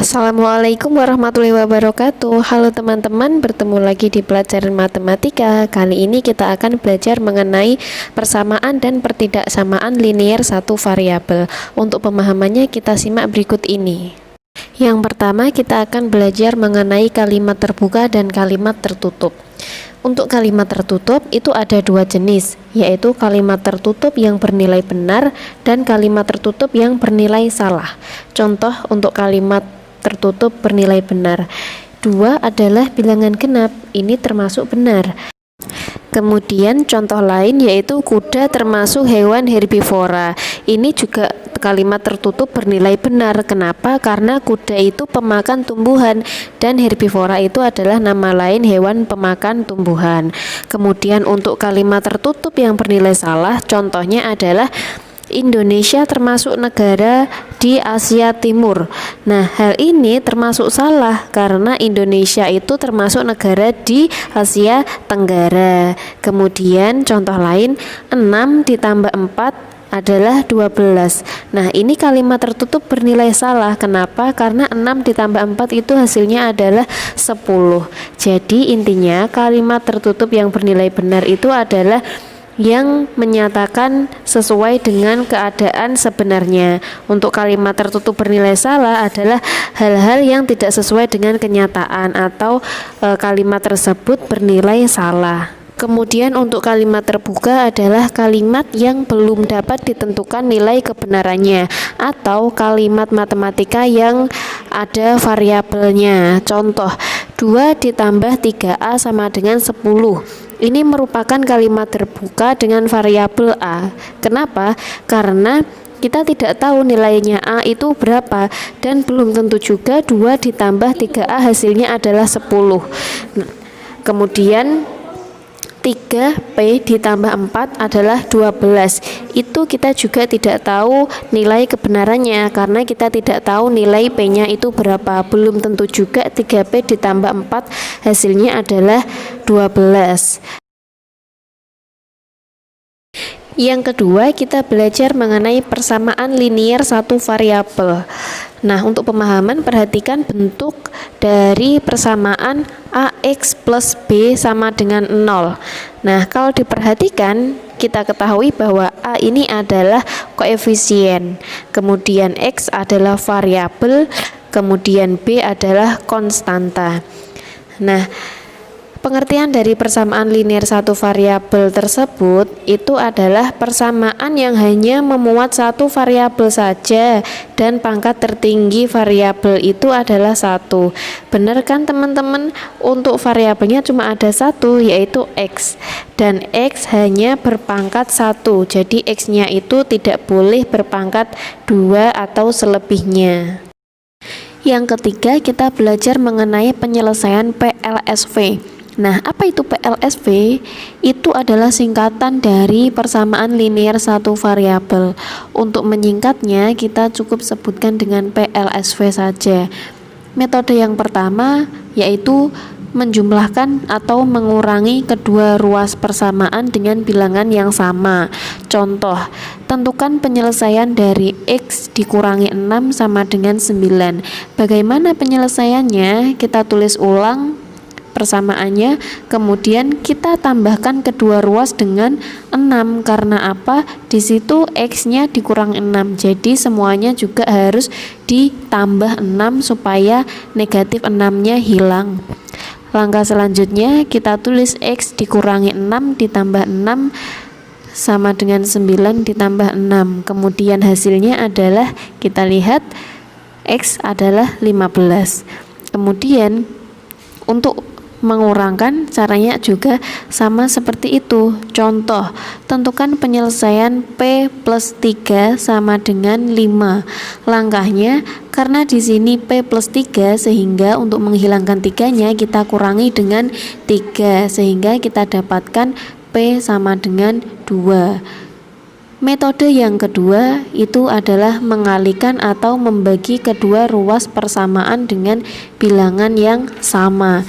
Assalamualaikum warahmatullahi wabarakatuh. Halo teman-teman, bertemu lagi di pelajaran matematika. Kali ini kita akan belajar mengenai persamaan dan pertidaksamaan linier satu variabel. Untuk pemahamannya kita simak berikut ini. Yang pertama kita akan belajar mengenai kalimat terbuka dan kalimat tertutup. Untuk kalimat tertutup itu ada dua jenis, yaitu kalimat tertutup yang bernilai benar dan kalimat tertutup yang bernilai salah. Contoh untuk kalimat tertutup bernilai benar, 2 adalah bilangan genap, ini termasuk benar. Kemudian contoh lain yaitu kuda termasuk hewan herbivora, ini juga kalimat tertutup bernilai benar. Kenapa? Karena kuda itu pemakan tumbuhan dan herbivora itu adalah nama lain hewan pemakan tumbuhan. Kemudian untuk kalimat tertutup yang bernilai salah, contohnya adalah Indonesia termasuk negara di Asia Timur. Nah, hal ini termasuk salah karena Indonesia itu termasuk negara di Asia Tenggara. Kemudian contoh lain, 6 ditambah 4 adalah 12. Nah, ini kalimat tertutup bernilai salah. Kenapa? Karena 6 ditambah 4 itu hasilnya adalah 10. Jadi intinya kalimat tertutup yang bernilai benar itu adalah yang menyatakan sesuai dengan keadaan sebenarnya. Untuk kalimat tertutup bernilai salah adalah hal-hal yang tidak sesuai dengan kenyataan atau kalimat tersebut bernilai salah. Kemudian untuk kalimat terbuka adalah kalimat yang belum dapat ditentukan nilai kebenarannya atau kalimat matematika yang ada variabelnya. Contoh, 2 ditambah 3A sama dengan 10. Ini merupakan kalimat terbuka dengan variabel A. Kenapa? Karena kita tidak tahu nilainya A itu berapa dan belum tentu juga 2 ditambah 3A hasilnya adalah 10. Nah, kemudian 3P ditambah 4 adalah 12. Itu kita juga tidak tahu nilai kebenarannya karena kita tidak tahu nilai P-nya itu berapa. Belum tentu juga 3P ditambah 4 hasilnya adalah 12. Yang kedua, kita belajar mengenai persamaan linier satu variabel. Nah, untuk pemahaman perhatikan bentuk dari persamaan AX plus B sama dengan 0. Nah, kalau diperhatikan kita ketahui bahwa A ini adalah koefisien, kemudian X adalah variabel, kemudian B adalah konstanta. Nah, pengertian dari persamaan linier satu variabel tersebut itu adalah persamaan yang hanya memuat satu variabel saja dan pangkat tertinggi variabel itu adalah 1. Benar kan teman-teman? Untuk variabelnya cuma ada satu, yaitu X, dan X hanya berpangkat 1. Jadi X-nya itu tidak boleh berpangkat 2 atau selebihnya. Yang ketiga, kita belajar mengenai penyelesaian PLSV. Nah, apa itu PLSV? Itu adalah singkatan dari persamaan linier satu variabel. Untuk menyingkatnya, kita cukup sebutkan dengan PLSV saja. Metode yang pertama yaitu menjumlahkan atau mengurangi kedua ruas persamaan dengan bilangan yang sama. Contoh, tentukan penyelesaian dari X dikurangi 6 sama dengan 9. Bagaimana penyelesaiannya? Kita tulis ulang persamaannya, kemudian kita tambahkan kedua ruas dengan 6. Karena apa? Di situ X-nya dikurang 6. Jadi semuanya juga harus ditambah 6 supaya negatif 6-nya hilang. Langkah selanjutnya kita tulis X dikurangi 6 ditambah 6 sama dengan 9 ditambah 6. Kemudian hasilnya adalah, kita lihat X adalah 15. Kemudian untuk mengurangkan caranya juga sama seperti itu. Contoh, tentukan penyelesaian P plus 3 sama dengan 5. Langkahnya, karena di sini P plus 3 sehingga untuk menghilangkan 3-nya kita kurangi dengan 3 sehingga kita dapatkan P sama dengan 2. Metode yang kedua itu adalah mengalihkan atau membagi kedua ruas persamaan dengan bilangan yang sama.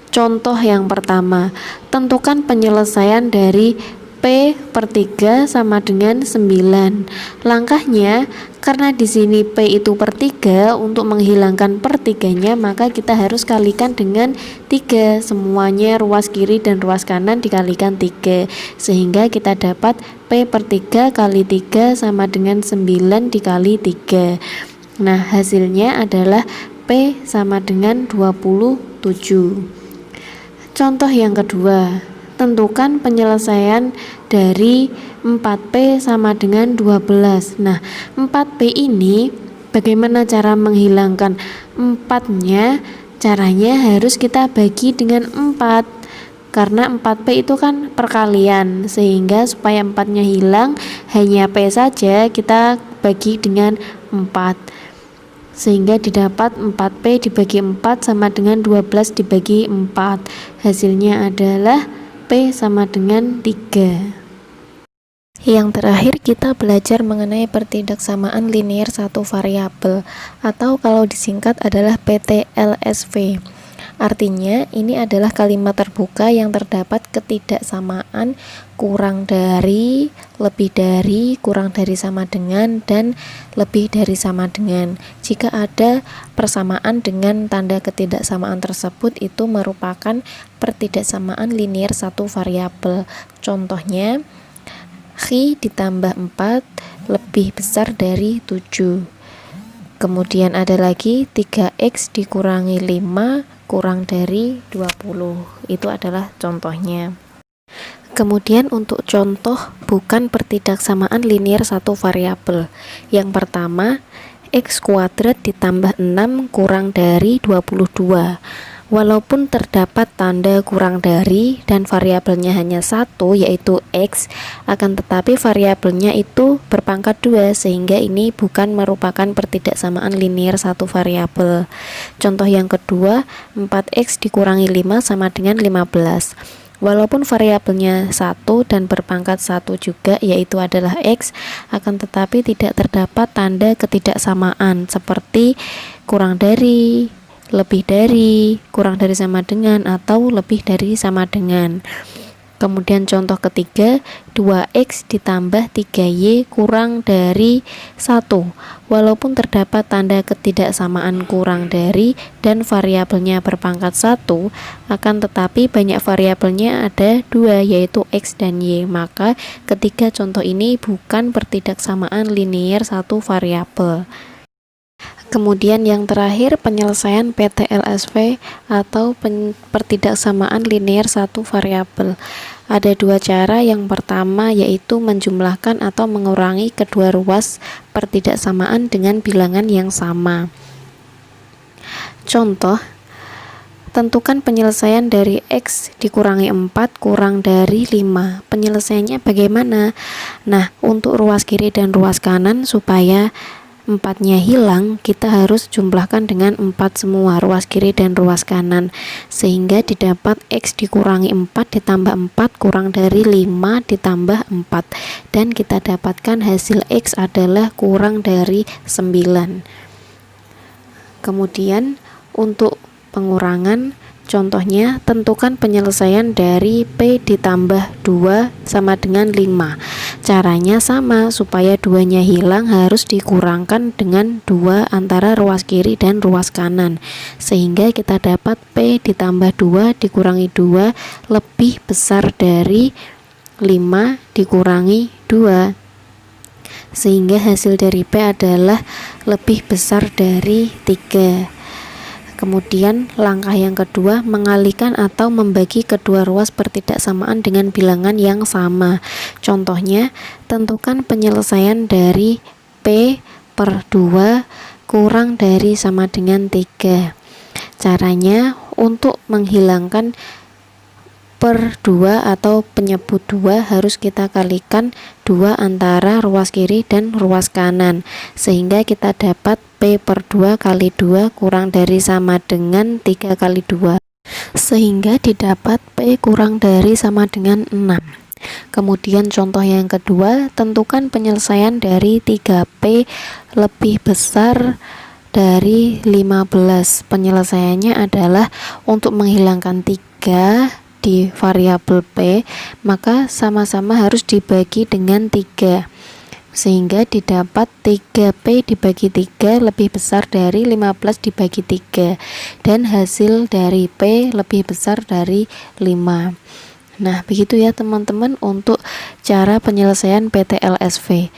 Contoh yang pertama, tentukan penyelesaian dari P per 3 sama dengan 9. Langkahnya, karena di sini P itu per 3, untuk menghilangkan per 3-nya maka kita harus kalikan dengan 3. Semuanya ruas kiri dan ruas kanan dikalikan 3. Sehingga kita dapat P per 3 kali 3 sama dengan 9 dikali 3. Nah, hasilnya adalah P sama dengan 27. Contoh yang kedua, tentukan penyelesaian dari 4P sama dengan 12. Nah, 4P ini bagaimana cara menghilangkan 4-nya? Caranya harus kita bagi dengan 4. Karena 4P itu kan perkalian, sehingga supaya 4-nya hilang, hanya P saja kita bagi dengan 4. Sehingga didapat 4P dibagi 4 sama dengan 12 dibagi 4. Hasilnya adalah P sama dengan 3. Yang terakhir kita belajar mengenai pertidaksamaan linear satu variabel, atau kalau disingkat adalah PTLSV. Artinya ini adalah kalimat terbuka yang terdapat ketidaksamaan kurang dari, lebih dari, kurang dari sama dengan, dan lebih dari sama dengan. Jika ada persamaan dengan tanda ketidaksamaan tersebut, itu merupakan pertidaksamaan linear satu variabel. Contohnya, X ditambah 4 lebih besar dari 7. Kemudian ada lagi 3X dikurangi 5 kurang dari 20. Itu adalah contohnya. Kemudian untuk contoh bukan pertidaksamaan linear satu variabel. Yang pertama, X kuadrat ditambah 6 kurang dari 22. Walaupun terdapat tanda kurang dari dan variabelnya hanya satu, yaitu X, akan tetapi variabelnya itu berpangkat 2, sehingga ini bukan merupakan pertidaksamaan linear satu variabel. Contoh yang kedua, 4X dikurangi 5 sama dengan 15. Walaupun variabelnya 1 dan berpangkat 1 juga, yaitu adalah X, akan tetapi tidak terdapat tanda ketidaksamaan seperti kurang dari, lebih dari, kurang dari sama dengan, atau lebih dari sama dengan. Kemudian contoh ketiga, 2X ditambah 3Y kurang dari 1. Walaupun terdapat tanda ketidaksamaan kurang dari dan variabelnya berpangkat 1, akan tetapi banyak variabelnya ada 2, yaitu X dan Y. Maka ketiga contoh ini bukan pertidaksamaan linear satu variabel. Kemudian yang terakhir, penyelesaian PTLSV atau pertidaksamaan linear satu variabel. Ada dua cara. Yang pertama yaitu menjumlahkan atau mengurangi kedua ruas pertidaksamaan dengan bilangan yang sama. Contoh, tentukan penyelesaian dari X dikurangi 4 kurang dari 5. Penyelesaiannya bagaimana? Nah, untuk ruas kiri dan ruas kanan supaya 4-nya hilang, kita harus jumlahkan dengan 4 semua, ruas kiri dan ruas kanan, sehingga didapat X dikurangi 4 ditambah 4 kurang dari 5 ditambah 4, dan kita dapatkan hasil X adalah kurang dari 9. Kemudian untuk pengurangan, contohnya tentukan penyelesaian dari P ditambah 2 sama dengan 5. Caranya sama, supaya 2-nya hilang harus dikurangkan dengan 2 antara ruas kiri dan ruas kanan, sehingga kita dapat P ditambah 2 dikurangi 2 lebih besar dari 5 dikurangi 2, sehingga hasil dari P adalah lebih besar dari 3. Kemudian langkah yang kedua, mengalihkan atau membagi kedua ruas pertidaksamaan dengan bilangan yang sama. Contohnya, tentukan penyelesaian dari P per 2 kurang dari sama dengan 3. Caranya, untuk menghilangkan per 2 atau penyebut 2 harus kita kalikan 2 antara ruas kiri dan ruas kanan, sehingga kita dapat P per 2 kali 2 kurang dari sama dengan 3 kali 2, sehingga didapat P kurang dari sama dengan 6. Kemudian contoh yang kedua, tentukan penyelesaian dari 3P lebih besar dari 15. Penyelesaiannya adalah untuk menghilangkan 3 di variabel P, maka sama-sama harus dibagi dengan 3, sehingga didapat 3P dibagi 3 lebih besar dari 15 dibagi 3, dan hasil dari P lebih besar dari 5. Nah, begitu ya teman-teman untuk cara penyelesaian PTLSV.